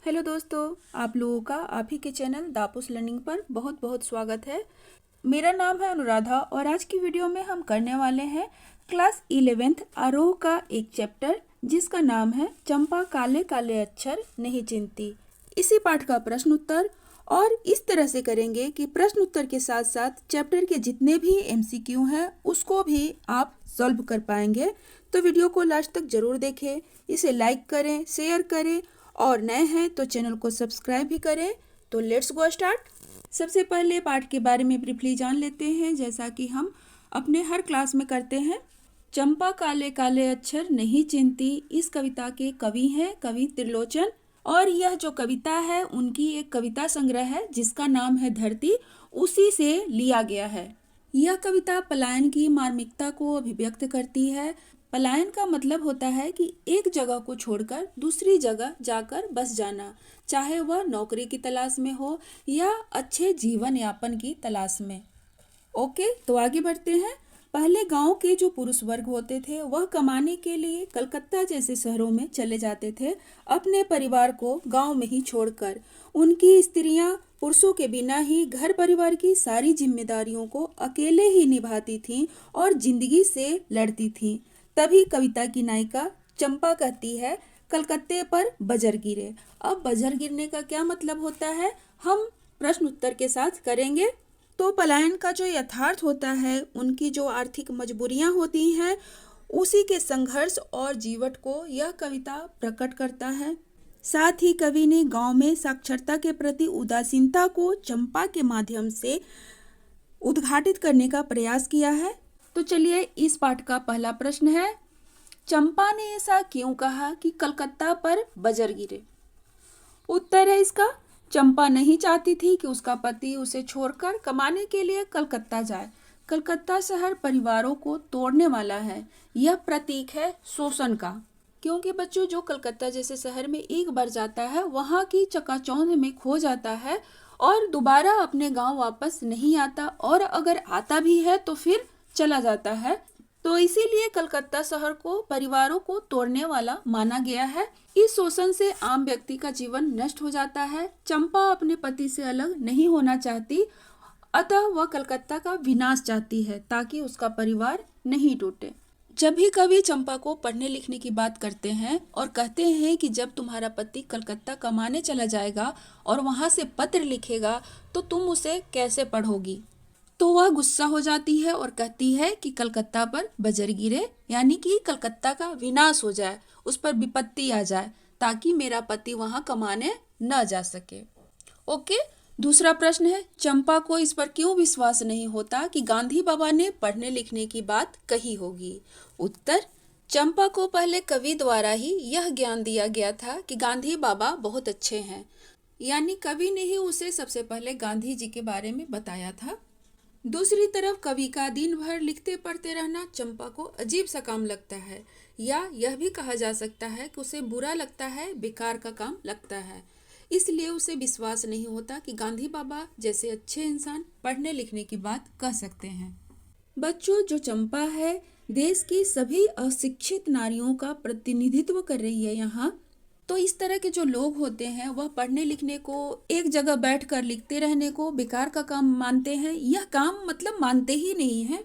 Hello दोस्तों, आप लोगों का आप ही के चैनल दापूस लर्निंग पर बहुत बहुत स्वागत है। मेरा नाम है अनुराधा और आज की वीडियो में हम करने वाले हैं क्लास 11th आरोह का एक चैप्टर जिसका नाम है चंपा काले काले अक्षर नहीं चिन्हती। इसी पाठ का प्रश्न उत्तर और इस तरह से करेंगे कि प्रश्न उत्तर के साथ साथ चैप्टर के जितने भी MCQ हैं उसको भी आप सॉल्व कर पाएंगे। तो वीडियो को लास्ट तक जरूर देखें, इसे लाइक करें, शेयर करें और नए हैं तो चैनल को सब्सक्राइब भी करें। तो लेट्स गो स्टार्ट। सबसे पहले पाठ के बारे में ब्रीफली जान लेते हैं, जैसा कि हम अपने हर क्लास में करते हैं। चंपा काले काले अक्षर नहीं चिन्हती इस कविता के कवि हैं कवि त्रिलोचन, और यह जो कविता है उनकी एक कविता संग्रह है जिसका नाम है धरती, उसी से लिया गया है। यह कविता पलायन की मार्मिकता को अभिव्यक्त करती है। पलायन का मतलब होता है कि एक जगह को छोड़कर दूसरी जगह जाकर बस जाना, चाहे वह नौकरी की तलाश में हो या अच्छे जीवन यापन की तलाश में। ओके, तो आगे बढ़ते हैं। पहले गांव के जो पुरुष वर्ग होते थे वह कमाने के लिए कलकत्ता जैसे शहरों में चले जाते थे, अपने परिवार को गांव में ही छोड़कर। उनकी स्त्रियां पुरुषों के बिना ही घर परिवार की सारी जिम्मेदारियों को अकेले ही निभाती थीं और जिंदगी से लड़ती थीं। तभी कविता की नायिका चंपा कहती है, कलकत्ते पर बजर गिरे। अब बजर गिरने का क्या मतलब होता है, हम प्रश्न उत्तर के साथ करेंगे। तो पलायन का जो यथार्थ होता है, उनकी जो आर्थिक मजबूरियां होती हैं, उसी के संघर्ष और जीवट को यह कविता प्रकट करता है। साथ ही कवि ने गांव में साक्षरता के प्रति उदासीनता को चंपा के माध्यम से उद्घाटित करने का प्रयास किया है। तो चलिए, इस पाठ का पहला प्रश्न है, चंपा ने ऐसा क्यों कहा कि कलकत्ता पर बजर गिरे। उत्तर है इसका, चंपा नहीं चाहती थी कि उसका पति उसे छोड़कर कमाने के लिए कलकत्ता जाए। कलकत्ता शहर परिवारों को तोड़ने वाला है। यह प्रतीक है शोषण का, क्योंकि बच्चों जो कलकत्ता जैसे शहर में एक बार जाता है वहाँ की चकाचौंध में खो जाता है और दोबारा अपने गांव वापस नहीं आता, और अगर आता भी है तो फिर चला जाता है। तो इसीलिए कलकत्ता शहर को परिवारों को तोड़ने वाला माना गया है। इस शोषण से आम व्यक्ति का जीवन नष्ट हो जाता है। चंपा अपने पति से अलग नहीं होना चाहती, अतः वह कलकत्ता का विनाश चाहती है ताकि उसका परिवार नहीं टूटे। जब भी कवि चंपा को पढ़ने लिखने की बात करते हैं और कहते हैं कि जब तुम्हारा पति कलकत्ता कमाने चला जाएगा और वहां से पत्र लिखेगा तो तुम उसे कैसे पढ़ोगी, तो वह गुस्सा हो जाती है और कहती है कि कलकत्ता पर बजर गिरे, यानी कि कलकत्ता का विनाश हो जाए, उस पर विपत्ति आ जाए ताकि मेरा पति वहां कमाने न जा सके। ओके, दूसरा प्रश्न है, चंपा को इस पर क्यों विश्वास नहीं होता कि गांधी बाबा ने पढ़ने लिखने की बात कही होगी। उत्तर, चंपा को पहले कवि द्वारा ही यह ज्ञान दिया गया था कि गांधी बाबा बहुत अच्छे हैं, यानी कवि ने ही उसे सबसे पहले गांधी जी के बारे में बताया था। दूसरी तरफ कवि का दिन भर लिखते पढ़ते रहना चंपा को अजीब सा काम लगता है, या यह भी कहा जा सकता है कि उसे बुरा लगता है, बेकार का काम लगता है। इसलिए उसे विश्वास नहीं होता कि गांधी बाबा जैसे अच्छे इंसान पढ़ने लिखने की बात कह सकते हैं। बच्चों, जो चंपा है देश की सभी अशिक्षित नारियों का प्रतिनिधित्व कर रही है यहाँ। तो इस तरह के जो लोग होते हैं वह पढ़ने लिखने को, एक जगह बैठकर लिखते रहने को बेकार का काम मानते हैं। यह काम मतलब मानते ही नहीं है।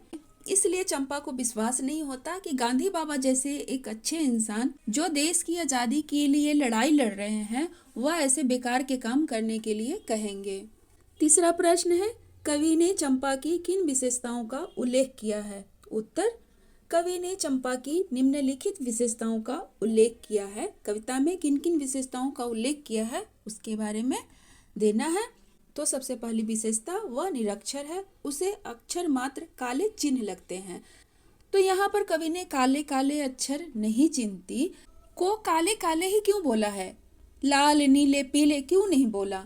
इसलिए चंपा को विश्वास नहीं होता कि गांधी बाबा जैसे एक अच्छे इंसान जो देश की आज़ादी के लिए लड़ाई लड़ रहे हैं वह ऐसे बेकार के काम करने के लिए कहेंगे। तीसरा प्रश्न है, कवि ने चंपा की किन विशेषताओं का उल्लेख किया है। उत्तर, कवि ने चंपा की निम्नलिखित विशेषताओं का उल्लेख किया है। कविता में किन किन विशेषताओं का उल्लेख किया है उसके बारे में देना है। तो सबसे पहली विशेषता, वह निरक्षर है, उसे अक्षर मात्र काले चिन्ह लगते हैं। तो यहाँ पर कवि ने काले काले अक्षर नहीं चिन्हती को काले काले ही क्यों बोला है, लाल नीले पीले क्यों नहीं बोला।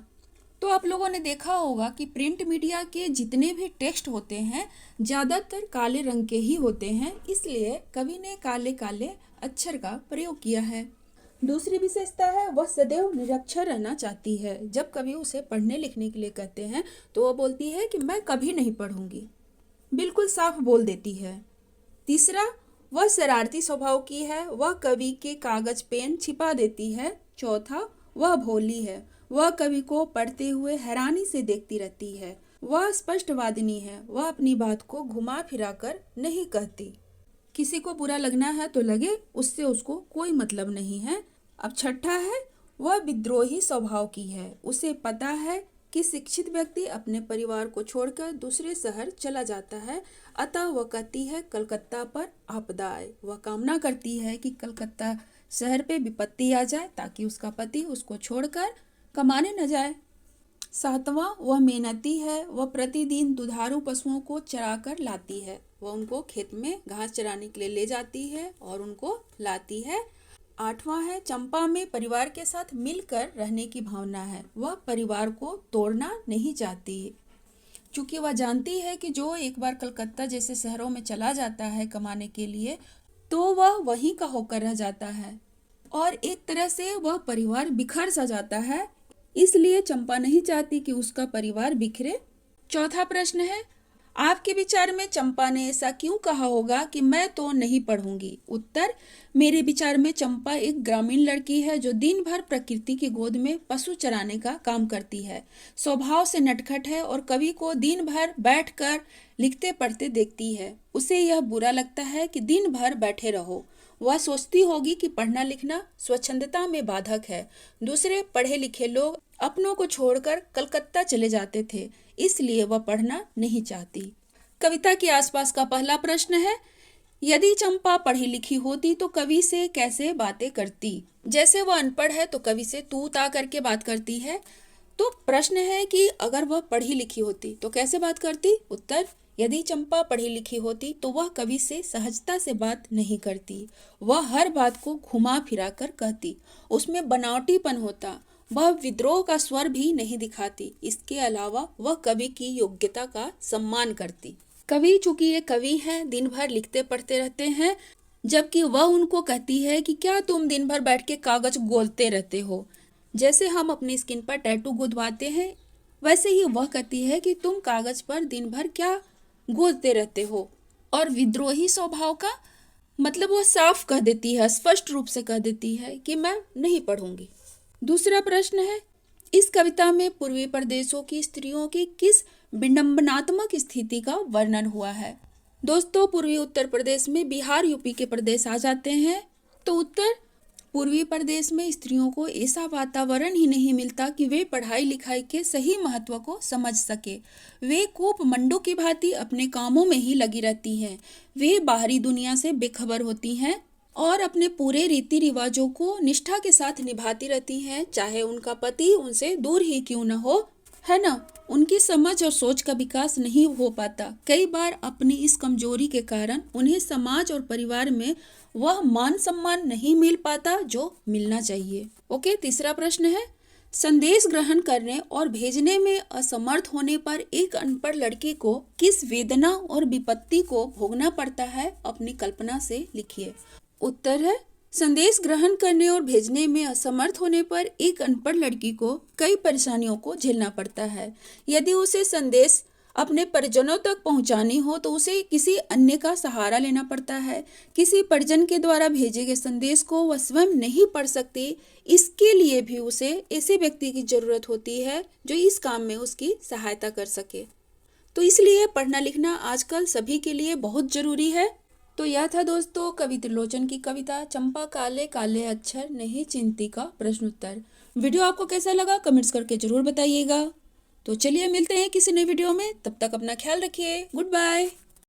तो आप लोगों ने देखा होगा कि प्रिंट मीडिया के जितने भी टेक्स्ट होते हैं ज़्यादातर काले रंग के ही होते हैं, इसलिए कवि ने काले काले अक्षर का प्रयोग किया है। दूसरी विशेषता है, वह सदैव निरक्षर रहना चाहती है। जब कवि उसे पढ़ने लिखने के लिए कहते हैं तो वह बोलती है कि मैं कभी नहीं पढ़ूंगी, बिल्कुल साफ बोल देती है। तीसरा, वह शरारती स्वभाव की है, वह कवि के कागज पेन छिपा देती है। चौथा, वह भोली है। वह कवि को पढ़ते हुए हैरानी से देखती रहती है। वह स्पष्टवादिनी है। वह अपनी बात को घुमा फिरा कर नहीं कहती। किसी को बुरा लगना है तो लगे, उससे उसको कोई मतलब नहीं है। अब छठा है, वह विद्रोही स्वभाव की है। उसे पता है कि शिक्षित व्यक्ति अपने परिवार को छोड़कर दूसरे शहर चला जाता है, अतः वह कहती है कलकत्ता पर आपदा आए। वह कामना करती है कि कलकत्ता शहर पे विपत्ति आ जाए ताकि उसका पति उसको छोड़कर कमाने न जाए। सातवां, वह मेहनती है। वह प्रतिदिन दुधारू पशुओं को चरा कर लाती है। वह उनको खेत में घास चराने के लिए ले जाती है और उनको लाती है। आठवां है, चंपा में परिवार के साथ मिलकर रहने की भावना है। वह परिवार को तोड़ना नहीं चाहती, क्योंकि वह जानती है कि जो एक बार कलकत्ता जैसे शहरों में चला जाता है कमाने के लिए, तो वह वहीं का होकर रह जाता है और एक तरह से वह परिवार बिखर सा जाता है। इसलिए चंपा नहीं चाहती कि उसका परिवार बिखरे। चौथा प्रश्न है, आपके विचार में चंपा ने ऐसा क्यों कहा होगा कि मैं तो नहीं पढ़ूंगी? उत्तर, मेरे विचार में चंपा एक ग्रामीण लड़की है जो दिन भर प्रकृति की गोद में पशु चराने का काम करती है। स्वभाव से नटखट है और कवि को दिन भर बैठकर लिखते पढ़ते देखती है। उसे यह बुरा लगता है कि दिन भर बैठे रहो। वह सोचती होगी कि पढ़ना लिखना स्वच्छंदता में बाधक है। दूसरे पढ़े लिखे लोग अपनों को छोड़कर कलकत्ता चले जाते थे, इसलिए वह पढ़ना नहीं चाहती। कविता के आसपास का पहला प्रश्न है, यदि चंपा पढ़ी लिखी होती तो कवि से कैसे बातें करती? जैसे वह अनपढ़ है तो कवि से तू ता करके बात करती है। तो प्रश्न है कि अगर वह पढ़ी लिखी होती तो कैसे बात करती? उत्तर, यदि चंपा पढ़ी लिखी होती तो वह कवि से सहजता से बात नहीं करती। वह हर बात को घुमा फिरा कर कहती। उसमें बनावटीपन होता। वह विद्रोह का स्वर भी नहीं दिखाती। इसके अलावा वह कवि की योग्यता का सम्मान करती। कवि, चूंकि ये कवि हैं, दिन भर लिखते पढ़ते रहते हैं, जबकि वह उनको कहती है कि क्या तुम दिन भर बैठ के कागज गोलते रहते हो। जैसे हम अपनी स्किन पर टैटू गुदवाते हैं, वैसे ही वह कहती है कि तुम कागज पर दिन भर क्या गोलते रहते हो। और विद्रोही स्वभाव का मतलब वह साफ कह देती है, स्पष्ट रूप से कह देती है कि मैं नहीं पढ़ूंगी। दूसरा प्रश्न है, इस कविता में पूर्वी प्रदेशों की स्त्रियों की किस विडंबनात्मक स्थिति का वर्णन हुआ है? दोस्तों, पूर्वी उत्तर प्रदेश में बिहार यूपी के प्रदेश आ जाते हैं। तो उत्तर, पूर्वी प्रदेश में स्त्रियों को ऐसा वातावरण ही नहीं मिलता कि वे पढ़ाई लिखाई के सही महत्व को समझ सके। वे कूप मंडू की भांति अपने कामों में ही लगी रहती हैं। वे बाहरी दुनिया से बेखबर होती हैं और अपने पूरे रीति रिवाजों को निष्ठा के साथ निभाती रहती हैं, चाहे उनका पति उनसे दूर ही क्यों न हो, है ना। उनकी समझ और सोच का विकास नहीं हो पाता। कई बार अपनी इस कमजोरी के कारण उन्हें समाज और परिवार में वह मान सम्मान नहीं मिल पाता जो मिलना चाहिए। ओके, तीसरा प्रश्न है, संदेश ग्रहण करने और भेजने में असमर्थ होने पर एक अनपढ़ लड़की को किस वेदना और विपत्ति को भोगना पड़ता है? अपनी कल्पना से लिखिए। उत्तर है, संदेश ग्रहण करने और भेजने में असमर्थ होने पर एक अनपढ़ लड़की को कई परेशानियों को झेलना पड़ता है। यदि उसे संदेश अपने परिजनों तक पहुंचानी हो तो उसे किसी अन्य का सहारा लेना पड़ता है। किसी परिजन के द्वारा भेजे गए संदेश को वह स्वयं नहीं पढ़ सकती। इसके लिए भी उसे ऐसे व्यक्ति की जरूरत होती है जो इस काम में उसकी सहायता कर सके। तो इसलिए पढ़ना लिखना आजकल सभी के लिए बहुत जरूरी है। तो यह था दोस्तों कवि त्रिलोचन की कविता चंपा काले काले अक्षर नहीं चिंती का प्रश्न उत्तर। वीडियो आपको कैसा लगा कमेंट्स करके जरूर बताइएगा। तो चलिए मिलते हैं किसी नए वीडियो में, तब तक अपना ख्याल रखिए। Good bye.